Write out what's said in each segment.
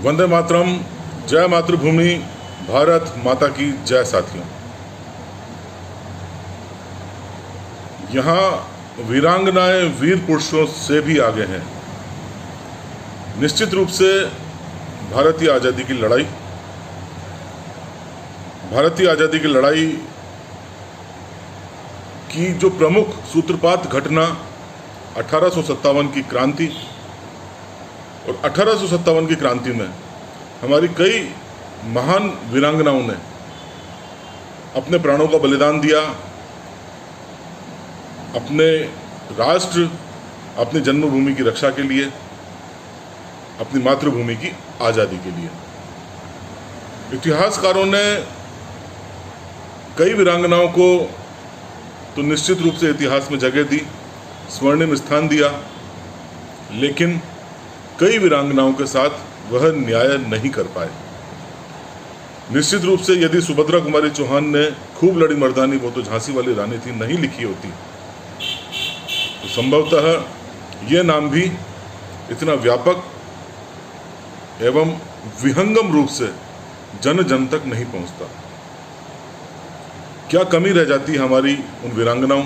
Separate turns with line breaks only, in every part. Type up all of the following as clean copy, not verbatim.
वंदे मातरम। जय मातृभूमि, भारत माता की जय। साथियों, यहाँ वीरांगनाएं वीर पुरुषों से भी आगे हैं। निश्चित रूप से भारतीय आज़ादी की लड़ाई की जो प्रमुख सूत्रपात घटना 1857 की क्रांति, और 1857 की क्रांति में हमारी कई महान वीरांगनाओं ने अपने प्राणों का बलिदान दिया, अपने राष्ट्र, अपनी जन्मभूमि की रक्षा के लिए, अपनी मातृभूमि की आज़ादी के लिए। इतिहासकारों ने कई वीरांगनाओं को तो निश्चित रूप से इतिहास में जगह दी, स्वर्णिम स्थान दिया, लेकिन कई वीरांगनाओं के साथ वह न्याय नहीं कर पाए। निश्चित रूप से यदि सुभद्रा कुमारी चौहान ने खूब लड़ी मर्दानी वो तो झांसी वाली रानी थी नहीं लिखी होती, तो संभवतः ये नाम भी इतना व्यापक एवं विहंगम रूप से जन जन तक नहीं पहुंचता। क्या कमी रह जाती हमारी उन वीरांगनाओं,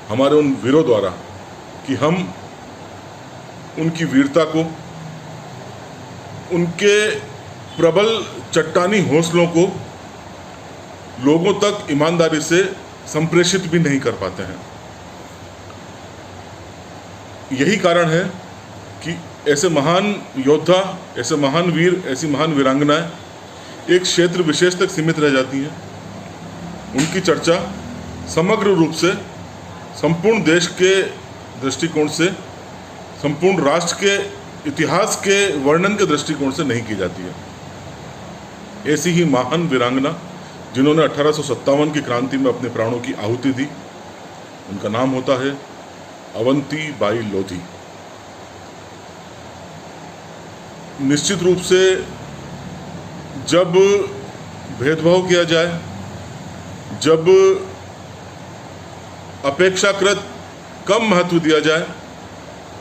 हमारे उन वीरों द्वारा, कि हम उनकी वीरता को, उनके प्रबल चट्टानी हौसलों को लोगों तक ईमानदारी से संप्रेषित भी नहीं कर पाते हैं। यही कारण है कि ऐसे महान योद्धा, ऐसे महान वीर, ऐसी महान वीरांगनाएं एक क्षेत्र विशेष तक सीमित रह जाती हैं। उनकी चर्चा समग्र रूप से संपूर्ण देश के दृष्टिकोण से, संपूर्ण राष्ट्र के इतिहास के वर्णन के दृष्टिकोण से नहीं की जाती है। ऐसी ही महान वीरांगना जिन्होंने 1857 की क्रांति में अपने प्राणों की आहुति दी, उनका नाम होता है अवंती बाई लोधी। निश्चित रूप से जब भेदभाव किया जाए, जब अपेक्षाकृत कम महत्व दिया जाए,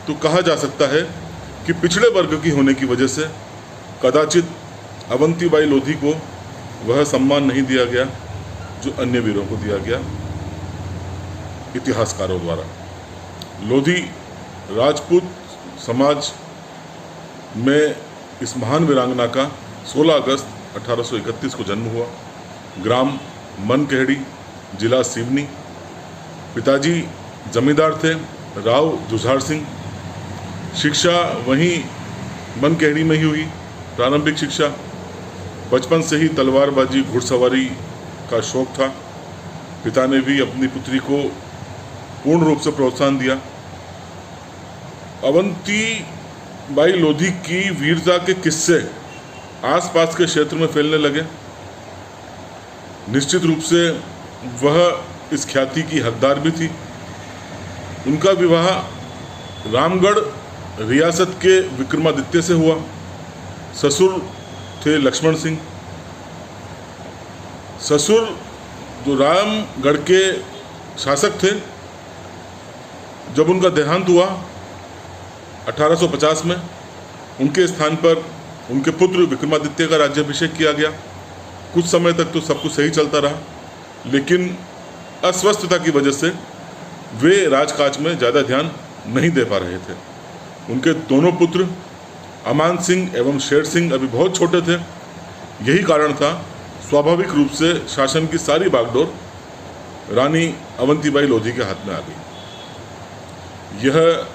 तो कहा जा सकता है कि पिछड़े वर्ग की होने की वजह से कदाचित अवंतीबाई लोधी को वह सम्मान नहीं दिया गया जो अन्य वीरों को दिया गया इतिहासकारों द्वारा। लोधी राजपूत समाज में इस महान वीरांगना का 16 अगस्त 1831 को जन्म हुआ। ग्राम मनकेहड़ी, जिला सिवनी। पिताजी जमींदार थे, राव जुझार सिंह। शिक्षा वहीं मनकेहड़ी में ही हुई, प्रारंभिक शिक्षा। बचपन से ही तलवारबाजी, घुड़सवारी का शौक था। पिता ने भी अपनी पुत्री को पूर्ण रूप से प्रोत्साहन दिया। अवंती बाई लोधी की वीरता के किस्से आसपास के क्षेत्र में फैलने लगे। निश्चित रूप से वह इस ख्याति की हकदार भी थी। उनका विवाह रामगढ़ रियासत के विक्रमादित्य से हुआ। ससुर थे लक्ष्मण सिंह। ससुर जो रामगढ़ के शासक थे, जब उनका देहांत हुआ 1850 में, उनके स्थान पर उनके पुत्र विक्रमादित्य का राज्याभिषेक किया गया। कुछ समय तक तो सब कुछ सही चलता रहा, लेकिन अस्वस्थता की वजह से वे राजकाज में ज़्यादा ध्यान नहीं दे पा रहे थे। उनके दोनों पुत्र अमान सिंह एवं शेर सिंह अभी बहुत छोटे थे। यही कारण था, स्वाभाविक रूप से शासन की सारी बागडोर रानी अवंतीबाई लोधी के हाथ में आ गई। यह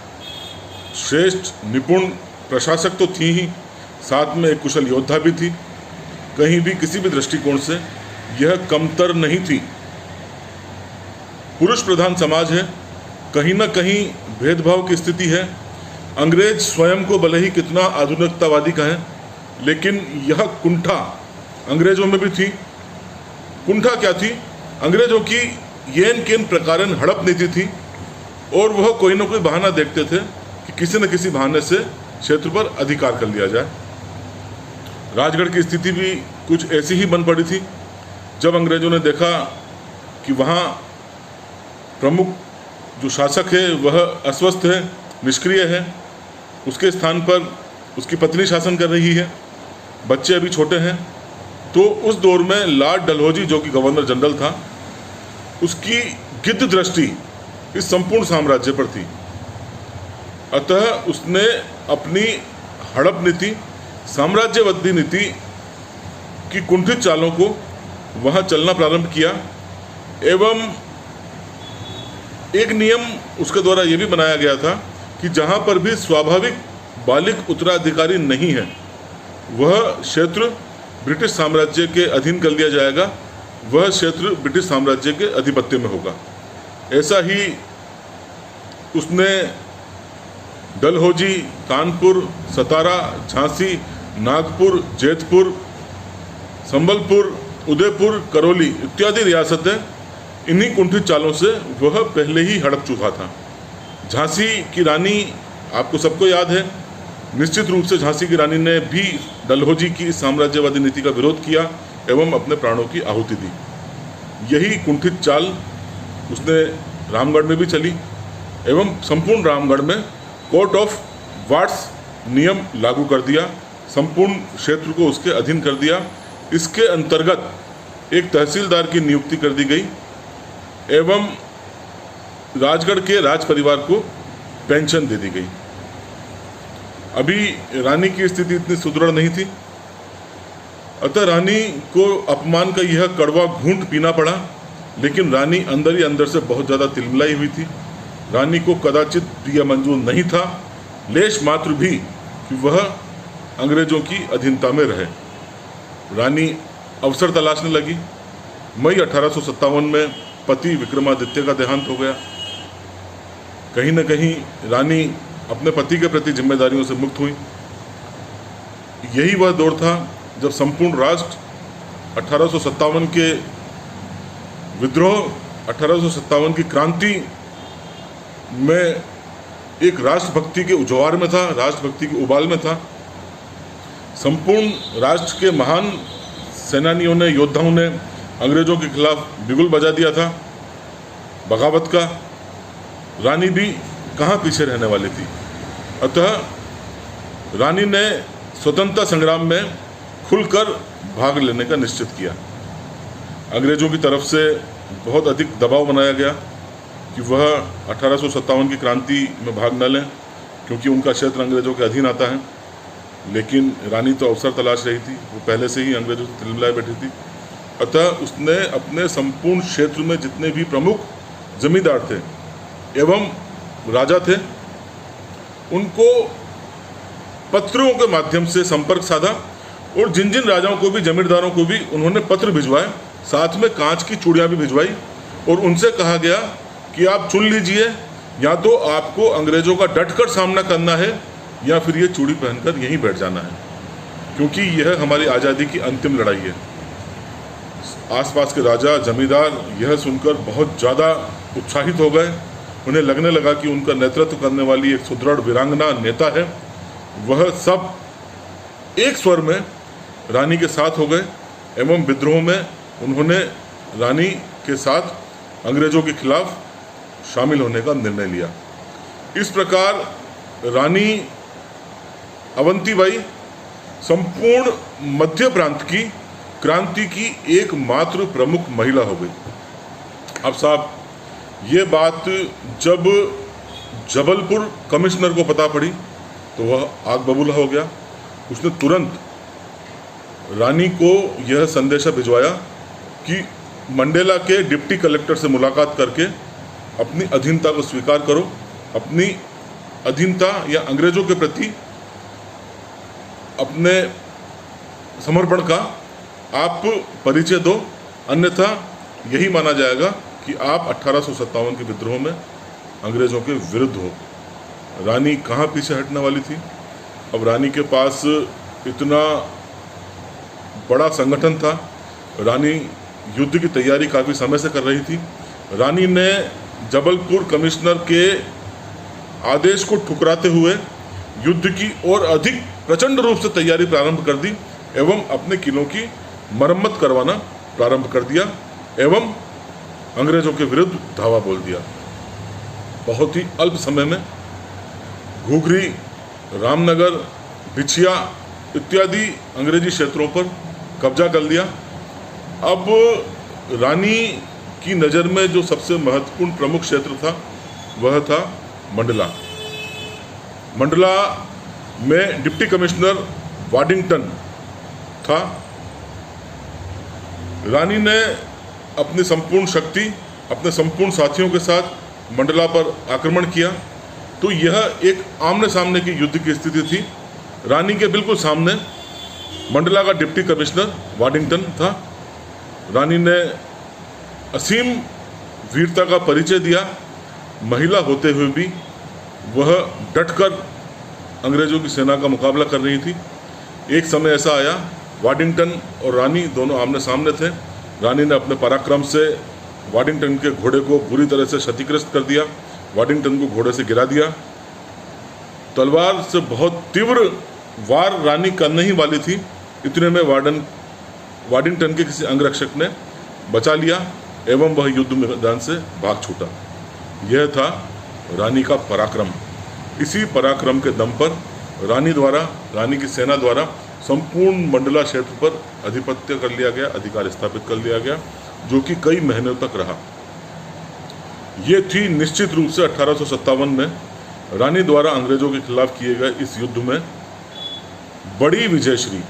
श्रेष्ठ निपुण प्रशासक तो थी ही, साथ में एक कुशल योद्धा भी थी। कहीं भी किसी भी दृष्टिकोण से यह कमतर नहीं थी। पुरुष प्रधान समाज है, कहीं ना कहीं भेदभाव की स्थिति है। अंग्रेज स्वयं को भले ही कितना आधुनिकतावादी कहें, लेकिन यह कुंठा अंग्रेजों में भी थी। कुंठा क्या थी? अंग्रेजों की येन केन प्रकारन हड़प नीति थी, और वह कोई ना कोई बहाना देखते थे कि किसी न किसी बहाने से क्षेत्र पर अधिकार कर लिया जाए। राजगढ़ की स्थिति भी कुछ ऐसी ही बन पड़ी थी। जब अंग्रेजों ने देखा कि वहाँ प्रमुख जो शासक है वह अस्वस्थ है, निष्क्रिय है, उसके स्थान पर उसकी पत्नी शासन कर रही है, बच्चे अभी छोटे हैं। तो उस दौर में लॉर्ड डलहौजी जो कि गवर्नर जनरल था, उसकी गिद्ध दृष्टि इस संपूर्ण साम्राज्य पर थी। अतः उसने अपनी हड़प नीति, साम्राज्यवादी नीति की कुंठित चालों को वहाँ चलना प्रारंभ किया। एवं एक नियम उसके द्वारा ये भी बनाया गया था कि जहाँ पर भी स्वाभाविक बालिक उत्तराधिकारी नहीं है, वह क्षेत्र ब्रिटिश साम्राज्य के अधीन कर लिया जाएगा, वह क्षेत्र ब्रिटिश साम्राज्य के आधिपत्य में होगा। ऐसा ही उसने डलहौजी, कानपुर, सतारा, झांसी, नागपुर, जैतपुर, संबलपुर, उदयपुर, करौली इत्यादि रियासतें, इन्हीं कुंठित चालों से वह पहले ही हड़प चुका था। झांसी की रानी आपको सबको याद है। निश्चित रूप से झांसी की रानी ने भी डलहौजी की इस साम्राज्यवादी नीति का विरोध किया एवं अपने प्राणों की आहुति दी। यही कुंठित चाल उसने रामगढ़ में भी चली एवं संपूर्ण रामगढ़ में कोर्ट ऑफ वार्ड्स नियम लागू कर दिया, संपूर्ण क्षेत्र को उसके अधीन कर दिया। इसके अंतर्गत एक तहसीलदार की नियुक्ति कर दी गई एवं राजगढ़ के राज परिवार को पेंशन दे दी गई। अभी रानी की स्थिति इतनी सुदृढ़ नहीं थी, अतः रानी को अपमान का यह कड़वा घूंट पीना पड़ा। लेकिन रानी अंदर ही अंदर से बहुत ज़्यादा तिलमिलाई हुई थी। रानी को कदाचित भी यह मंजूर नहीं था, लेश मात्र भी, कि वह अंग्रेजों की अधीनता में रहे। रानी अवसर तलाशने लगी। मई 1857 में पति विक्रमादित्य का देहांत हो गया। कहीं न कहीं रानी अपने पति के प्रति जिम्मेदारियों से मुक्त हुई। यही वह दौर था जब संपूर्ण राष्ट्र 1857 के विद्रोह, 1857 की क्रांति में एक राष्ट्रभक्ति के उज्ज्वार में था, राष्ट्रभक्ति के उबाल में था। संपूर्ण राष्ट्र के महान सेनानियों ने, योद्धाओं ने अंग्रेजों के खिलाफ बिगुल बजा दिया था बगावत का। रानी भी कहाँ पीछे रहने वाली थी। अतः रानी ने स्वतंत्रता संग्राम में खुलकर भाग लेने का निश्चित किया। अंग्रेजों की तरफ से बहुत अधिक दबाव बनाया गया कि वह 1857 की क्रांति में भाग न लें, क्योंकि उनका क्षेत्र अंग्रेजों के अधीन आता है। लेकिन रानी तो अवसर तलाश रही थी, वो पहले से ही अंग्रेजों से तिलमिलाए बैठी थी। अतः उसने अपने संपूर्ण क्षेत्र में जितने भी प्रमुख जमींदार थे एवं राजा थे, उनको पत्रों के माध्यम से संपर्क साधा और जिन जिन राजाओं को भी, जमींदारों को भी उन्होंने पत्र भिजवाए, साथ में कांच की चूड़ियाँ भी भिजवाई और उनसे कहा गया कि आप चुन लीजिए, या तो आपको अंग्रेजों का डटकर सामना करना है या फिर ये चूड़ी पहनकर यहीं बैठ जाना है, क्योंकि यह हमारी आज़ादी की अंतिम लड़ाई है। आसपास के राजा, जमींदार यह सुनकर बहुत ज़्यादा उत्साहित हो गए। उन्हें लगने लगा कि उनका नेतृत्व करने वाली एक सुदृढ़ वीरांगना नेता है। वह सब एक स्वर में रानी के साथ हो गए एवं विद्रोह में उन्होंने रानी के साथ अंग्रेजों के खिलाफ शामिल होने का निर्णय लिया। इस प्रकार रानी अवंतीबाई संपूर्ण मध्य प्रांत की क्रांति की एकमात्र प्रमुख महिला हो गई। अब साहब, ये बात जब जबलपुर कमिश्नर को पता पड़ी तो वह आग बबूला हो गया। उसने तुरंत रानी को यह संदेशा भिजवाया कि मंडेला के डिप्टी कलेक्टर से मुलाकात करके अपनी अधीनता को स्वीकार करो, अपनी अधीनता या अंग्रेजों के प्रति अपने समर्पण का आप परिचय दो, अन्यथा यही माना जाएगा कि आप 1857 के विद्रोह में अंग्रेजों के विरुद्ध हो। रानी कहाँ पीछे हटने वाली थी। अब रानी के पास इतना बड़ा संगठन था। रानी युद्ध की तैयारी काफ़ी समय से कर रही थी। रानी ने जबलपुर कमिश्नर के आदेश को ठुकराते हुए युद्ध की और अधिक प्रचंड रूप से तैयारी प्रारंभ कर दी एवं अपने किलों की मरम्मत करवाना प्रारंभ कर दिया एवं अंग्रेजों के विरुद्ध धावा बोल दिया। बहुत ही अल्प समय में घुघरी, रामनगर, बिछिया इत्यादि अंग्रेजी क्षेत्रों पर कब्जा कर लिया। अब रानी की नज़र में जो सबसे महत्वपूर्ण प्रमुख क्षेत्र था वह था मंडला। मंडला में डिप्टी कमिश्नर वाडिंगटन था। रानी ने अपनी संपूर्ण शक्ति अपने संपूर्ण साथियों के साथ मंडला पर आक्रमण किया। तो यह एक आमने सामने की युद्ध की स्थिति थी। रानी के बिल्कुल सामने मंडला का डिप्टी कमिश्नर वाडिंगटन था। रानी ने असीम वीरता का परिचय दिया। महिला होते हुए भी वह डटकर अंग्रेज़ों की सेना का मुकाबला कर रही थी। एक समय ऐसा आया, वाडिंगटन और रानी दोनों आमने सामने थे। रानी ने अपने पराक्रम से वाडिंगटन के घोड़े को बुरी तरह से क्षतिग्रस्त कर दिया, वाडिंगटन को घोड़े से गिरा दिया। तलवार से बहुत तीव्र वार रानी करने ही वाली थी, इतने में वाडिंगटन के किसी अंगरक्षक ने बचा लिया एवं वह युद्ध मैदान से भाग छूटा। यह था रानी का पराक्रम। इसी पराक्रम के दम पर रानी की सेना द्वारा संपूर्ण मंडला क्षेत्र पर आधिपत्य कर लिया गया, अधिकार स्थापित कर लिया गया, जो कि कई महीनों तक रहा। ये थी निश्चित रूप से 1857 में रानी द्वारा अंग्रेजों के खिलाफ किए गए इस युद्ध में बड़ी विजयश्री।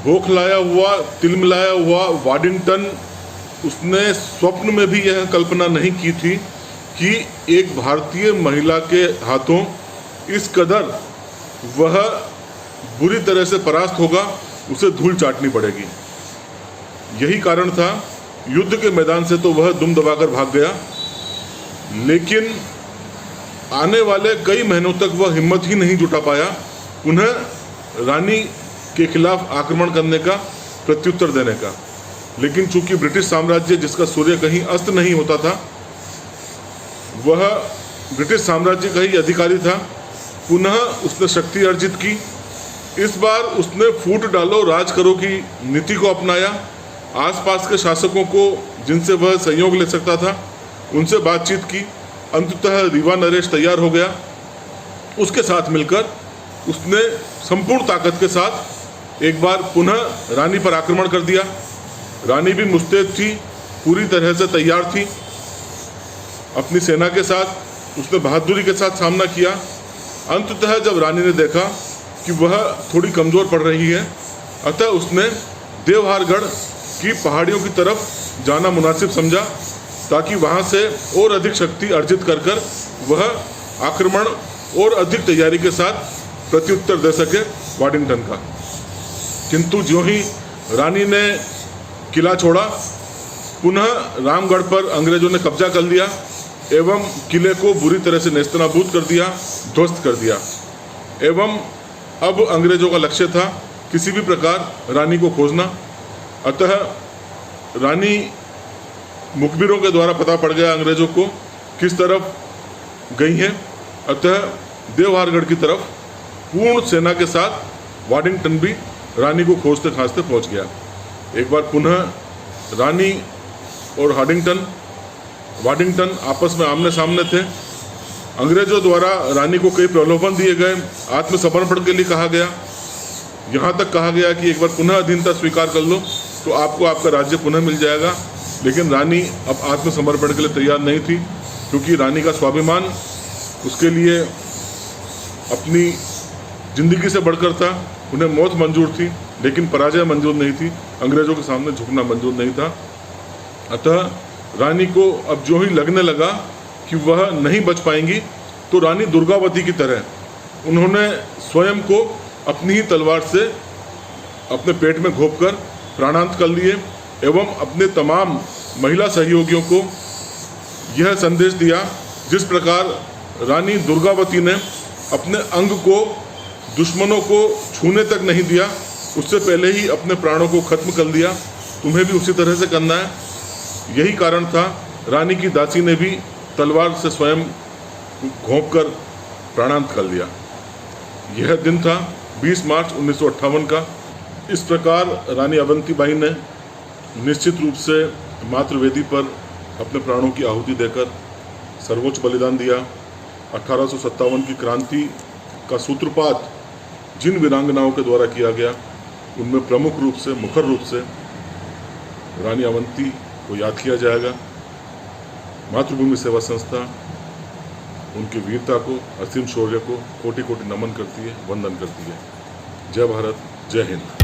बौखलाया हुआ, तिलमिलाया हुआ वाडिंगटन, उसने स्वप्न में भी यह कल्पना नहीं की थी कि एक भारतीय महिला के हाथों इस कदर वह बुरी तरह से परास्त होगा, उसे धूल चाटनी पड़ेगी। यही कारण था, युद्ध के मैदान से तो वह दुम दबाकर भाग गया, लेकिन आने वाले कई महीनों तक वह हिम्मत ही नहीं जुटा पाया पुनः रानी के खिलाफ आक्रमण करने का, प्रत्युत्तर देने का। लेकिन चूंकि ब्रिटिश साम्राज्य, जिसका सूर्य कहीं अस्त नहीं होता था, वह ब्रिटिश साम्राज्य का ही अधिकारी था, पुनः उसने शक्ति अर्जित की। इस बार उसने फूट डालो राज करो की नीति को अपनाया। आसपास के शासकों को, जिनसे वह सहयोग ले सकता था, उनसे बातचीत की। अंततः रीवा नरेश तैयार हो गया। उसके साथ मिलकर उसने संपूर्ण ताकत के साथ एक बार पुनः रानी पर आक्रमण कर दिया। रानी भी मुस्तैद थी, पूरी तरह से तैयार थी। अपनी सेना के साथ उसने बहादुरी के साथ सामना किया। अंततः जब रानी ने देखा कि वह थोड़ी कमज़ोर पड़ रही है, अतः उसने देवहारगढ़ की पहाड़ियों की तरफ जाना मुनासिब समझा, ताकि वहाँ से और अधिक शक्ति अर्जित कर वह आक्रमण और अधिक तैयारी के साथ प्रत्युत्तर दे सके वाडिंगटन का। किंतु ज्यों ही रानी ने किला छोड़ा, पुनः रामगढ़ पर अंग्रेजों ने कब्जा कर लिया एवं किले को बुरी तरह से नेस्तनाबूद कर दिया, ध्वस्त कर दिया। एवं अब अंग्रेजों का लक्ष्य था किसी भी प्रकार रानी को खोजना। अतः रानी मुखबिरों के द्वारा पता पड़ गया अंग्रेजों को किस तरफ गई हैं। अतः देवहारगढ़ की तरफ पूर्ण सेना के साथ वाडिंगटन भी रानी को खोजते खाजते पहुंच गया। एक बार पुनः रानी और वाडिंगटन आपस में आमने सामने थे। अंग्रेजों द्वारा रानी को कई प्रलोभन दिए गए, आत्मसमर्पण के लिए कहा गया, यहाँ तक कहा गया कि एक बार पुनः अधीनता स्वीकार कर लो तो आपको आपका राज्य पुनः मिल जाएगा। लेकिन रानी अब आत्मसमर्पण के लिए तैयार नहीं थी, क्योंकि रानी का स्वाभिमान उसके लिए अपनी जिंदगी से बढ़कर था। उन्हें मौत मंजूर थी, लेकिन पराजय मंजूर नहीं थी, अंग्रेजों के सामने झुकना मंजूर नहीं था। अतः रानी को अब जो ही लगने लगा कि वह नहीं बच पाएंगी, तो रानी दुर्गावती की तरह उन्होंने स्वयं को अपनी ही तलवार से अपने पेट में घोंपकर प्राणांत कर लिए एवं अपने तमाम महिला सहयोगियों को यह संदेश दिया, जिस प्रकार रानी दुर्गावती ने अपने अंग को दुश्मनों को छूने तक नहीं दिया, उससे पहले ही अपने प्राणों को खत्म कर दिया, तुम्हें भी उसी तरह से करना है। यही कारण था रानी की दासी ने भी तलवार से स्वयं घोंपकर प्राणांत कर लिया। यह दिन था 20 मार्च 1958 का। इस प्रकार रानी अवंतीबाई ने निश्चित रूप से मातृवेदी पर अपने प्राणों की आहुति देकर सर्वोच्च बलिदान दिया। 1857 की क्रांति का सूत्रपात जिन वीरांगनाओं के द्वारा किया गया उनमें प्रमुख रूप से, मुखर रूप से रानी अवंती को याद किया जाएगा। मातृभूमि सेवा संस्था उनकी वीरता को, असीम शौर्य को कोटि कोटि नमन करती है, वंदन करती है। जय भारत, जय हिंद।